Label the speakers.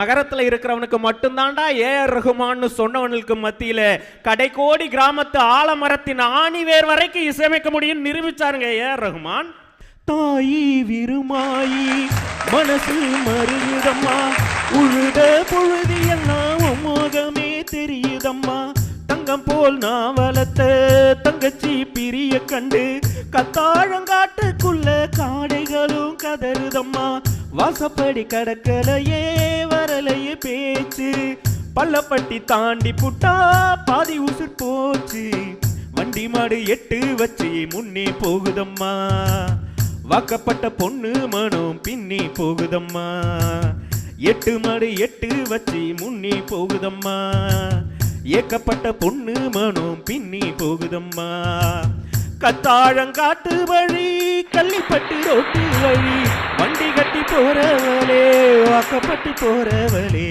Speaker 1: நகரத்துல இருக்கிறவனுக்கு மட்டும்தான்டா ஏஆர் ரஹ்மான்னு சொன்னவனுக்கு மத்தியில கடைக்கோடி கிராமத்து ஆலமரத்தின் ஆணிவேர் வரைக்கும் இசையமைக்க முடியும் நிரூபிச்சாருங்க ஏஆர் ரஹ்மான். தாயி விருமாயி மனசு மருதம்மா, உழுத பொழுது எல்லாம் மோகமே தெரியுதம்மா, தங்கம் போல் நான் வளர்த்த தங்கச்சி பிரிய கண்டு கத்தாழங்காட்டுக்குள்ள காடைகளும் கதறுதம்மா, வாசப்படி கடற்கரையே வரலையே பேச்சு, பள்ளப்பட்டி தாண்டி புட்டா பாதி உசுர் போச்சு, வண்டி மாடு எட்டு வச்சு முன்னே போகுதம்மா, வாக்கப்பட்ட பொண்ணு மனம் பின்னி போகுதம்மா, எட்டு மாடு எட்டு வச்சு முன்னே போகுதம்மா, ஏக்கப்பட்ட பொண்ணு மனம் பின்னி போகுதம்மா, கத்தாழங்காட்டு வழி கள்ளிப்பட்டு ரோட்டு வழி வண்டி கட்டி போறவளே வாக்கப்பட்டு போறவளே.